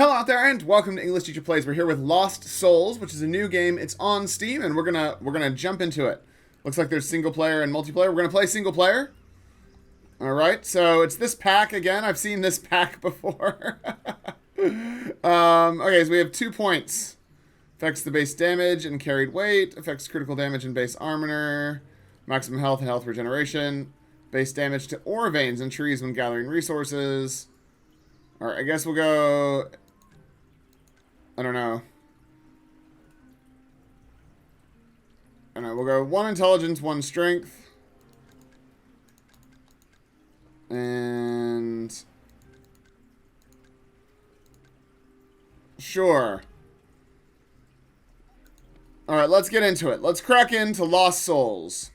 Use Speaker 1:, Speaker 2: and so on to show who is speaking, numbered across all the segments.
Speaker 1: Hello out there, and welcome to English Teacher Plays. We're here with Lost Souls, which is a new game. It's on Steam, and we're gonna jump into it. Looks like there's single player and multiplayer. We're gonna play single player. All right, so it's this pack again. I've seen this pack before. Okay, so we have 2 points. Affects the base damage and carried weight. Affects critical damage and base armor. Maximum health and health regeneration. Base damage to ore veins and trees when gathering resources. Alright, I guess we'll go... I don't know. We'll go 1 intelligence, 1 strength. And... Sure. Alright, let's get into it. Let's crack into Lost Souls.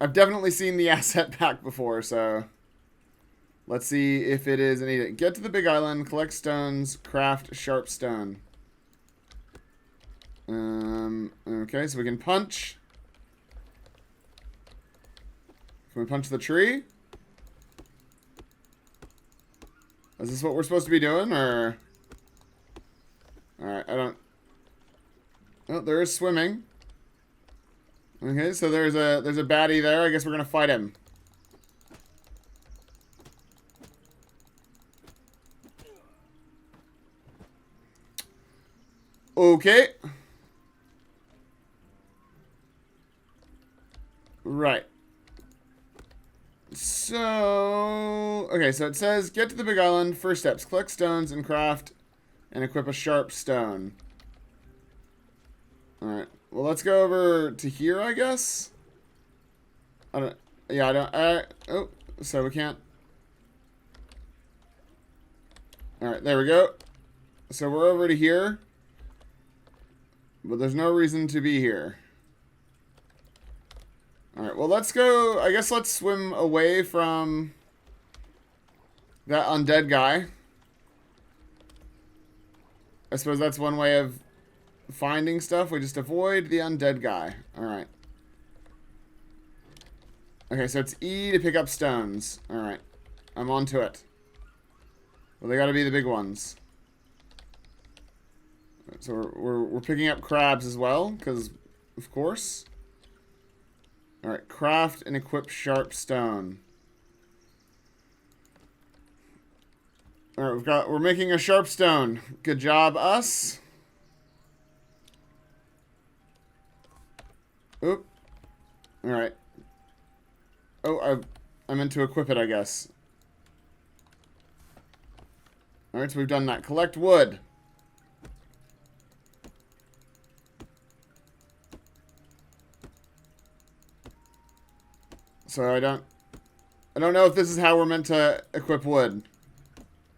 Speaker 1: I've definitely seen the asset pack before, so... Let's see if it is any... Get to the big island, collect stones, craft sharp stone. Okay, so we can punch. Can we punch the tree? Is this what we're supposed to be doing, or... Alright, I don't... Oh, there is swimming. Okay, so there's a baddie there. I guess we're gonna fight him. Okay. Right. So... Okay, so it says, get to the big island. First steps, collect stones and craft and equip a sharp stone. Alright. Well, let's go over to here, I guess. I don't... Yeah, I don't... oh, so we can't... Alright, there we go. So we're over to here. But there's no reason to be here. Alright, well, let's go... I guess let's swim away from that undead guy. I suppose that's one way of finding stuff. We just avoid the undead guy. Alright. Okay, so it's E to pick up stones. Alright. I'm on to it. Well, they gotta be the big ones. So we're picking up crabs as well, because, of course. Alright, craft and equip sharp stone. Alright, we're making a sharp stone. Good job, us. Oop. Alright. Oh, I meant to equip it, I guess. Alright, so we've done that. Collect wood. So I don't know if this is how we're meant to equip wood.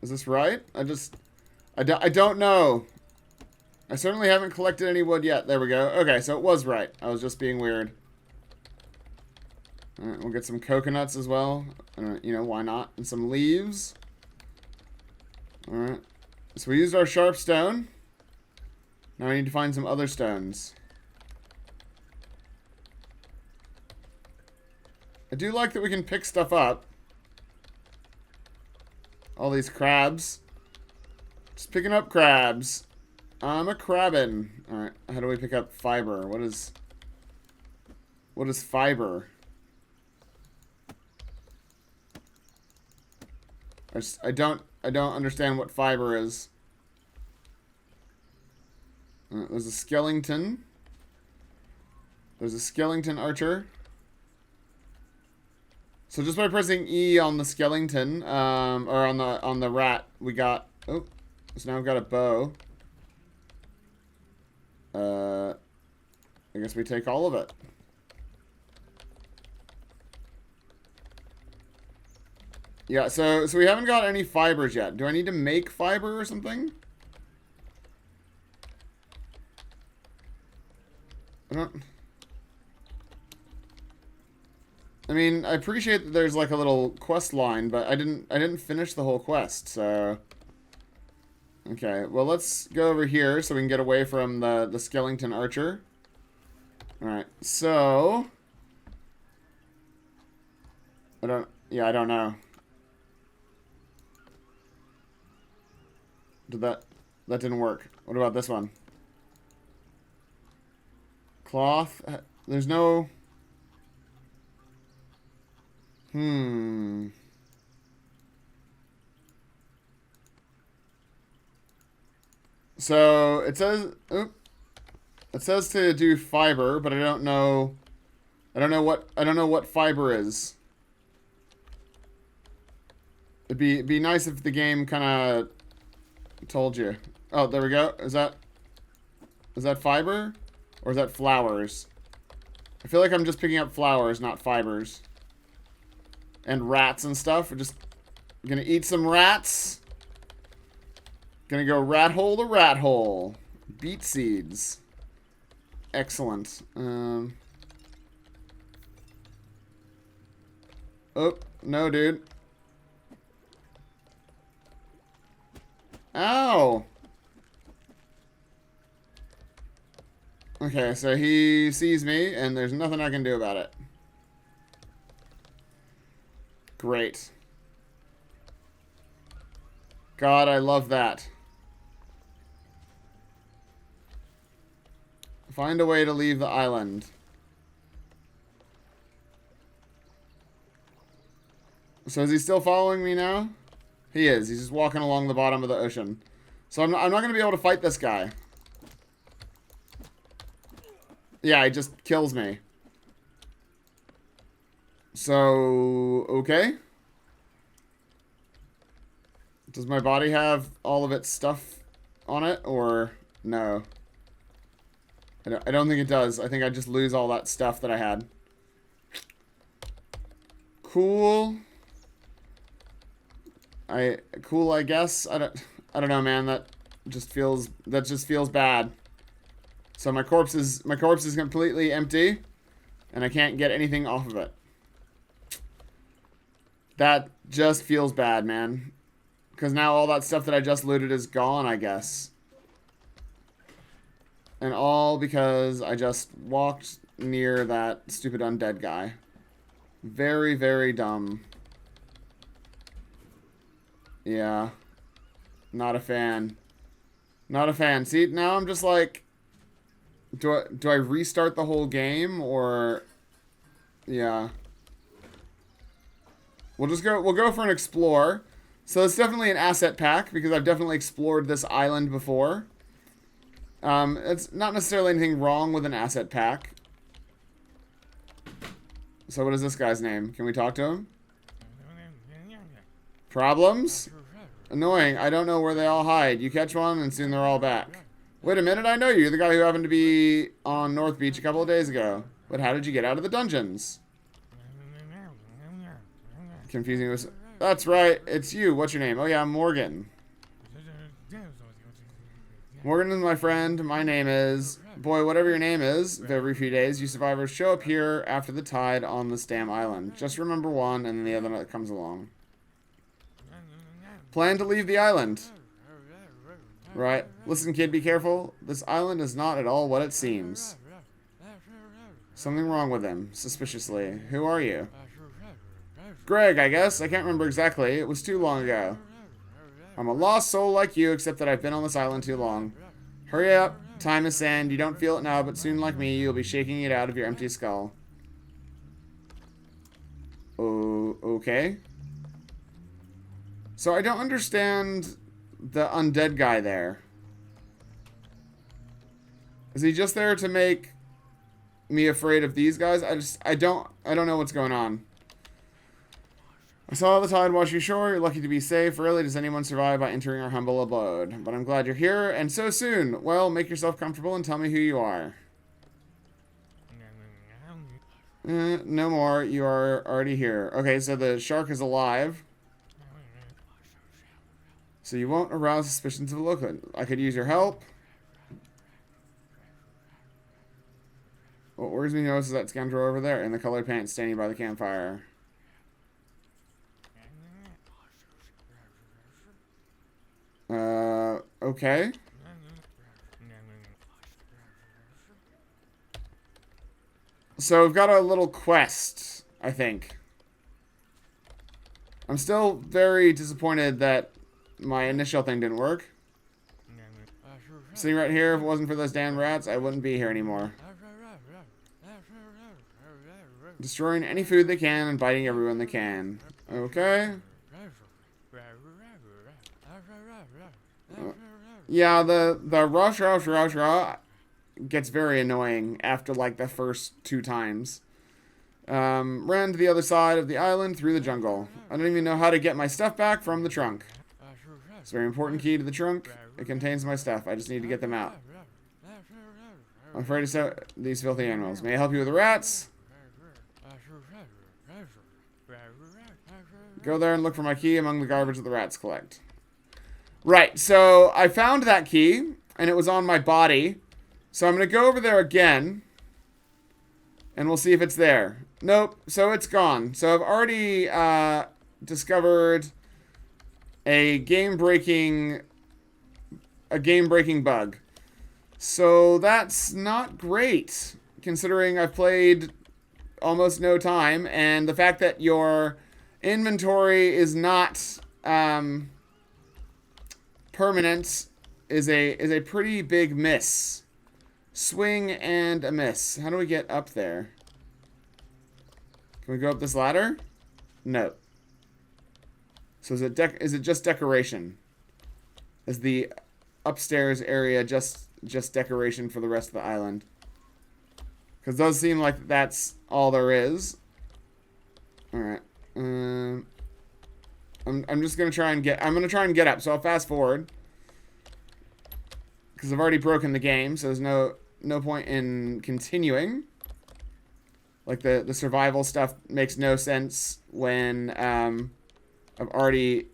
Speaker 1: Is this right? I don't know. I certainly haven't collected any wood yet. There we go. Okay, so it was right. I was just being weird. Alright, we'll get some coconuts as well. You know, why not? And some leaves. Alright. So we used our sharp stone. Now we need to find some other stones. I do like that we can pick stuff up. All these crabs. Just picking up crabs. I'm a crabbin. Alright, how do we pick up fiber? What is fiber? I don't understand what fiber is. There's a skeleton. There's a skeleton archer. So just by pressing E on the skeleton, or on the rat, we got... Oh, so now we've got a bow. I guess we take all of it. Yeah, so we haven't got any fibers yet. Do I need to make fiber or something? I mean, I appreciate that there's like a little quest line, but I didn't finish the whole quest, so... Okay, well, let's go over here so we can get away from the skeleton archer. Alright, so... I don't know. That didn't work. What about this one? Cloth? There's no... So, it says... Oop. It says to do fiber, but I don't know... I don't know what fiber is. It'd be nice if the game kind of told you. Oh, there we go. Is that fiber? Or is that flowers? I feel like I'm just picking up flowers, not fibers. And rats and stuff. We're just gonna eat some rats. Gonna go rat hole to rat hole. Beet seeds. Excellent. Oh, no, dude. Ow! Okay, so he sees me, and there's nothing I can do about it. Great. God, I love that. Find a way to leave the island. So is he still following me now? He is. He's just walking along the bottom of the ocean. So I'm not going to be able to fight this guy. Yeah, he just kills me. So, okay. Does my body have all of its stuff on it, or no? I don't think it does. I think I just lose all that stuff that I had. Cool. Cool, I guess. I don't know, man. That just feels bad. So my corpse is completely empty, and I can't get anything off of it. That just feels bad, man. Because now all that stuff that I just looted is gone, I guess. And all because I just walked near that stupid undead guy. Very, very dumb. Yeah. Not a fan. Not a fan. See, now I'm just like... Do I restart the whole game, or... Yeah. We'll go for an explore. So it's definitely an asset pack, because I've definitely explored this island before. It's not necessarily anything wrong with an asset pack. So what is this guy's name? Can we talk to him? Problems? Annoying. I don't know where they all hide. You catch one and soon they're all back. Wait a minute, I know you. You're the guy who happened to be on North Beach a couple of days ago. But how did you get out of the dungeons? Confusing was... That's right. It's you. What's your name? Oh yeah, I'm Morgan. Morgan is my friend. My name is... Boy, whatever your name is, every few days, you survivors show up here after the tide on this damn island. Just remember one, and then the other that comes along. Plan to leave the island. Right. Listen, kid, be careful. This island is not at all what it seems. Something wrong with him, suspiciously. Who are you? Greg, I guess. I can't remember exactly. It was too long ago. I'm a lost soul like you, except that I've been on this island too long. Hurry up. Time is sand. You don't feel it now, but soon, like me, you'll be shaking it out of your empty skull. Oh, okay. So I don't understand the undead guy there. Is he just there to make me afraid of these guys? I don't know what's going on. I saw the tide wash you ashore. You're lucky to be safe. Rarely does anyone survive by entering our humble abode. But I'm glad you're here, and so soon. Well, make yourself comfortable and tell me who you are. No more. You are already here. Okay, so the shark is alive. So you won't arouse suspicions of a local. I could use your help. What worries me most is that scoundrel over there in the colored pants standing by the campfire. Okay. So we've got a little quest, I think. I'm still very disappointed that my initial thing didn't work. sitting right here. If it wasn't for those damn rats, I wouldn't be here anymore. Destroying any food they can and biting everyone they can. Okay. Yeah, the rush gets very annoying after like the first 2 times. Ran to the other side of the island through the jungle. I don't even know how to get my stuff back from the trunk. It's a very important key to the trunk. It contains my stuff. I just need to get them out. I'm afraid to set these filthy animals. May I help you with the rats? Go there and look for my key among the garbage that the rats collect. Right, so I found that key, and it was on my body. So I'm going to go over there again, and we'll see if it's there. Nope, so it's gone. So I've already discovered a game-breaking bug. So that's not great, considering I've played almost no time, and the fact that your inventory is not permanent is a pretty big miss. Swing and a miss. How do we get up there? Can we go up this ladder? No. So is it just decoration? Is the upstairs area just decoration for the rest of the island? Because it does seem like that's all there is. Alright. I'm just going to try and get... I'm going to try and get up. So I'll fast forward. Because I've already broken the game. So there's no point in continuing. Like the survival stuff makes no sense when I've already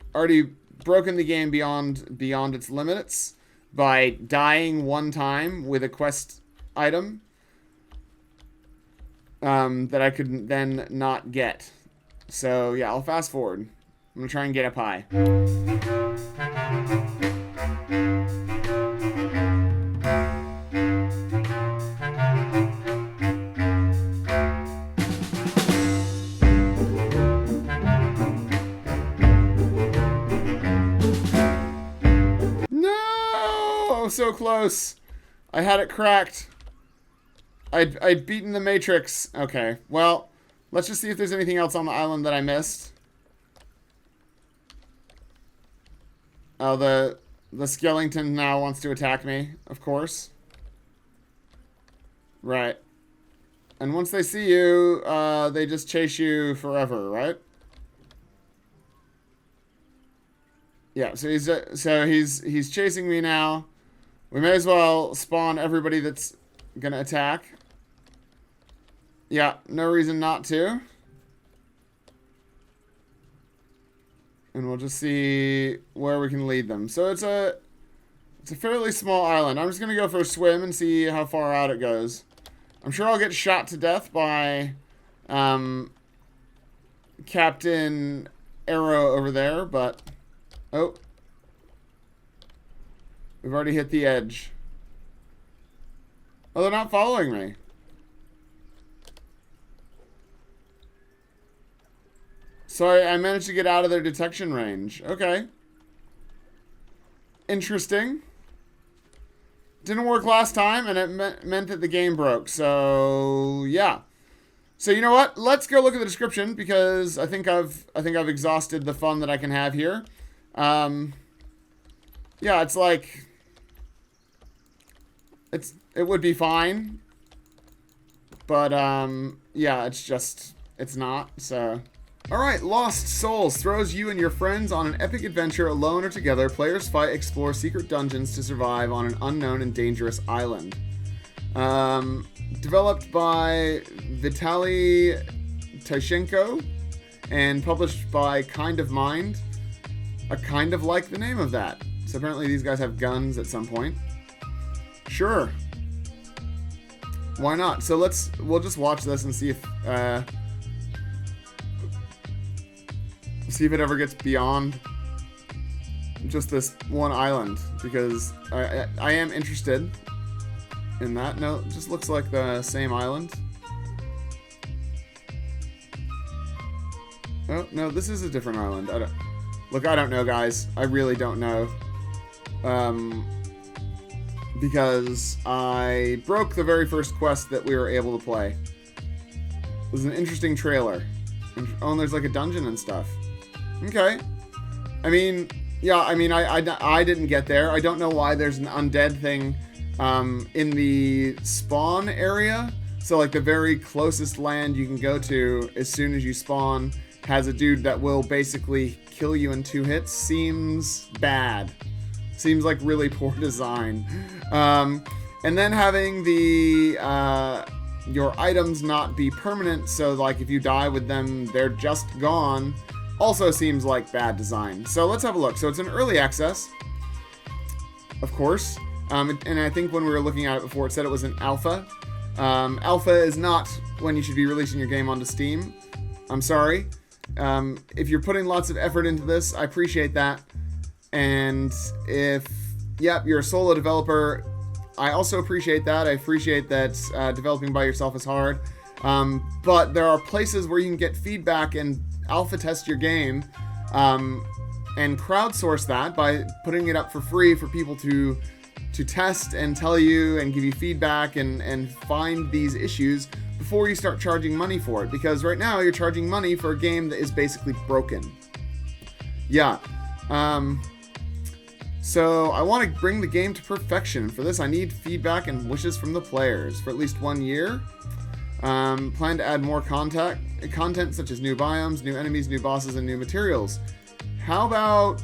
Speaker 1: broken the game beyond its limits by dying one time with a quest item that I could then not get. So yeah, I'll fast forward. I'm gonna try and get up high. No! So close. I had it cracked. I'd beaten the Matrix. Okay, well, let's just see if there's anything else on the island that I missed. Oh, the skeleton now wants to attack me, of course. Right. And once they see you, they just chase you forever, right? Yeah, so he's chasing me now. We may as well spawn everybody that's gonna attack. Yeah, no reason not to. And we'll just see where we can lead them. So it's a fairly small island. I'm just gonna go for a swim and see how far out it goes. I'm sure I'll get shot to death by Captain Arrow over there, but oh, we've already hit the edge. Oh, they're not following me. Sorry, I managed to get out of their detection range. Okay. Interesting. Didn't work last time, and it meant that the game broke. So, yeah. So, you know what? Let's go look at the description, because I think I've exhausted the fun that I can have here. Yeah, it's like... It would be fine. But, yeah, it's not, so... Alright, Lost Souls throws you and your friends on an epic adventure alone or together. Players fight, explore secret dungeons to survive on an unknown and dangerous island. Developed by Vitaly Tyshenko and published by Kind of Mind. I kind of like the name of that. So apparently these guys have guns at some point. Sure. Why not? So we'll just watch this and see if it ever gets beyond just this one island, because I am interested in that. No, it just looks like the same island. Oh, no, this is a different island. I don't know, guys. I really don't know. because I broke the very first quest that we were able to play. It was an interesting trailer. Oh, and there's like a dungeon and stuff. Okay. I mean, yeah, I didn't get there. I don't know why there's an undead thing in the spawn area. So, like, the very closest land you can go to as soon as you spawn has a dude that will basically kill you in 2 hits. Seems bad. Seems like really poor design. And then having the your items not be permanent, so like if you die with them, they're just gone, also seems like bad design. So let's have a look. So it's an early access, of course. And I think when we were looking at it before, it said it was an alpha. Alpha is not when you should be releasing your game onto Steam. I'm sorry. If you're putting lots of effort into this, I appreciate that. And if, yep, you're a solo developer, I also appreciate that. I appreciate that developing by yourself is hard. But there are places where you can get feedback and alpha test your game and crowdsource that by putting it up for free for people to test and tell you and give you feedback and find these issues before you start charging money for it. Because right now you're charging money for a game that is basically broken. Yeah. So I want to bring the game to perfection. For this, I need feedback and wishes from the players for at least 1 year. Plan to add more content such as new biomes, new enemies, new bosses, and new materials. How about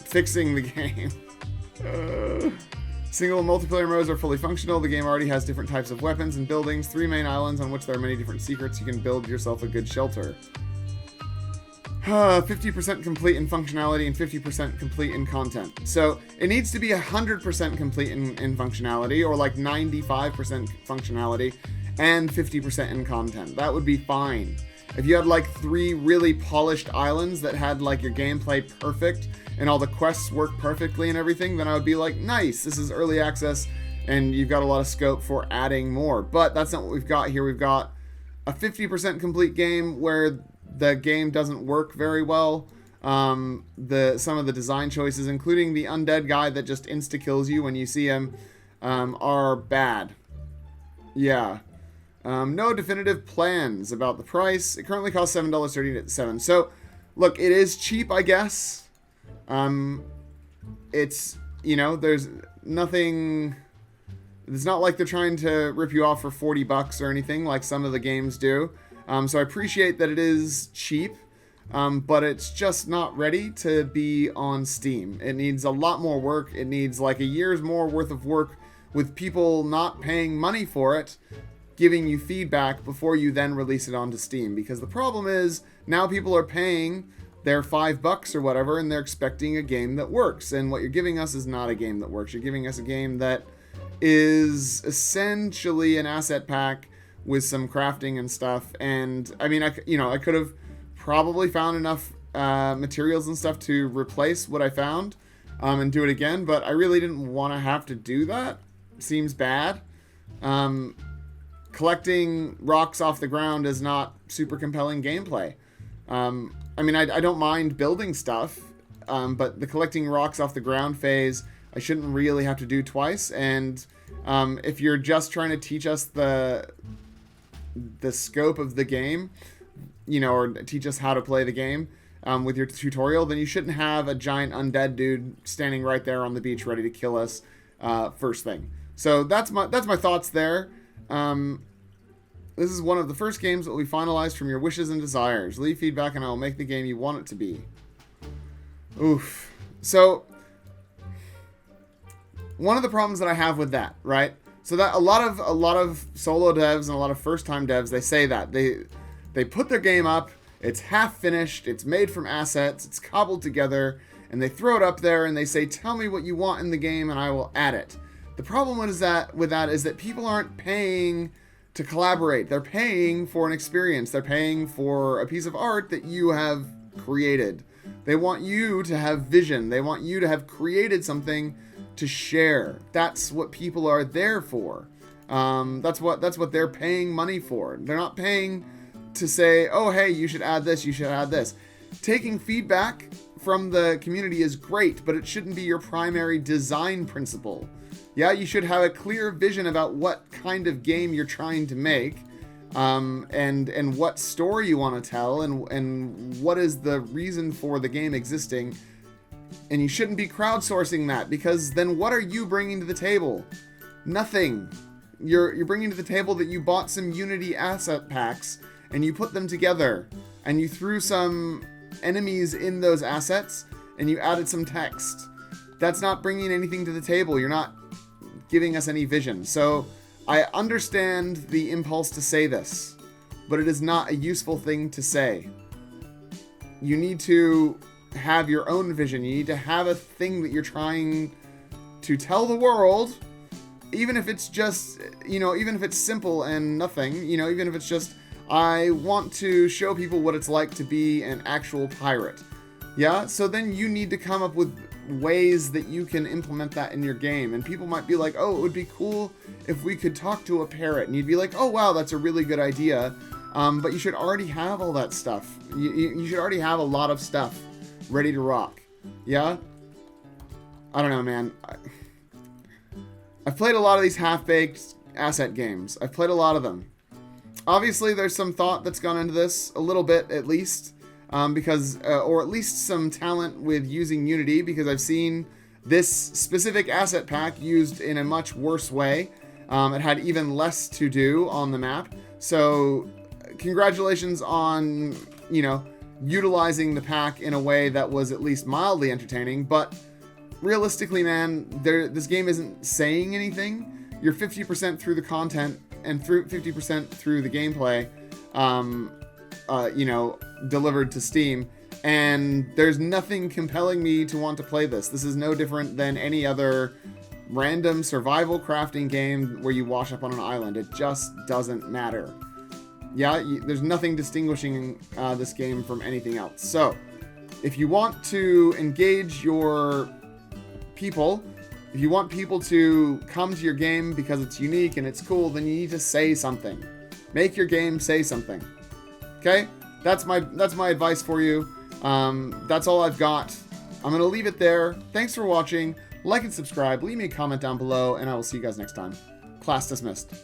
Speaker 1: fixing the game? Single and multiplayer modes are fully functional. The game already has different types of weapons and buildings, 3 main islands on which there are many different secrets. You can build yourself a good shelter. 50% complete in functionality and 50% complete in content. So it needs to be 100% complete in functionality, or like 95% functionality and 50% in content. That would be fine. If you had like 3 really polished islands that had like your gameplay perfect and all the quests work perfectly and everything, then I would be like, nice, this is early access and you've got a lot of scope for adding more. But that's not what we've got here. We've got a 50% complete game where the game doesn't work very well. Some of the design choices, including the undead guy that just insta-kills you when you see him, are bad. Yeah. No definitive plans about the price. It currently costs $7.37. So, look, it is cheap, I guess. It's, you know, there's nothing... It's not like they're trying to rip you off for $40 or anything like some of the games do. So I appreciate that it is cheap, but it's just not ready to be on Steam. It needs a lot more work. It needs like a year's more worth of work with people not paying money for it, giving you feedback before you then release it onto Steam. Because the problem is now people are paying their $5 or whatever, and they're expecting a game that works. And what you're giving us is not a game that works. You're giving us a game that is essentially an asset pack with some crafting and stuff. And I mean, I could have probably found enough materials and stuff to replace what I found and do it again, but I really didn't want to have to do that. Seems bad. Collecting rocks off the ground is not super compelling gameplay. I mean, I don't mind building stuff, but the collecting rocks off the ground phase, I shouldn't really have to do twice. And if you're just trying to teach us the scope of the game, you know, or teach us how to play the game with your tutorial, then you shouldn't have a giant undead dude standing right there on the beach ready to kill us first thing. So that's my thoughts there. This is one of the first games that will be finalized from your wishes and desires. Leave feedback and I will make the game you want it to be. Oof. So one of the problems that I have with that, right? So that a lot of solo devs and a lot of first-time devs, they say that they put their game up, it's half finished, it's made from assets, it's cobbled together, and they throw it up there and they say, "Tell me what you want in the game and I will add it." The problem with that is that people aren't paying to collaborate. They're paying for an experience. They're paying for a piece of art that you have created. They want you to have vision. They want you to have created something to share. That's what people are there for. That's what they're paying money for. They're not paying to say, "Oh, hey, you should add this, you should add this." Taking feedback from the community is great, but it shouldn't be your primary design principle. Yeah, you should have a clear vision about what kind of game you're trying to make, and what story you want to tell, and what is the reason for the game existing. And you shouldn't be crowdsourcing that, because then what are you bringing to the table? Nothing. You're bringing to the table that you bought some Unity asset packs and you put them together and you threw some enemies in those assets and you added some text. That's not bringing anything to the table. You're not giving us any vision. So I understand the impulse to say this, but it is not a useful thing to say. You need to have your own vision. You need to have a thing that you're trying to tell the world, even if it's just, even if it's simple and nothing, even if it's just, I want to show people what it's like to be an actual pirate. Yeah, so then you need to come up with ways that you can implement that in your game. And people might be like, oh, it would be cool if we could talk to a parrot. And you'd be like, oh, wow, that's a really good idea. But you should already have all that stuff. You should already have a lot of stuff ready to rock. Yeah? I don't know, man. I've played a lot of these half-baked asset games. I've played a lot of them. Obviously, there's some thought that's gone into this, a little bit at least, because, or at least some talent with using Unity, because I've seen this specific asset pack used in a much worse way. It had even less to do on the map. So, congratulations on, utilizing the pack in a way that was at least mildly entertaining, but realistically, man, this game isn't saying anything. You're 50% through the content and 50% through the gameplay, delivered to Steam, and there's nothing compelling me to want to play this. This is no different than any other random survival crafting game where you wash up on an island. It just doesn't matter. Yeah, there's nothing distinguishing this game from anything else. So, if you want to engage your people, if you want people to come to your game because it's unique and it's cool, then you need to say something. Make your game say something. Okay? That's my advice for you. That's all I've got. I'm going to leave it there. Thanks for watching. Like and subscribe. Leave me a comment down below, and I will see you guys next time. Class dismissed.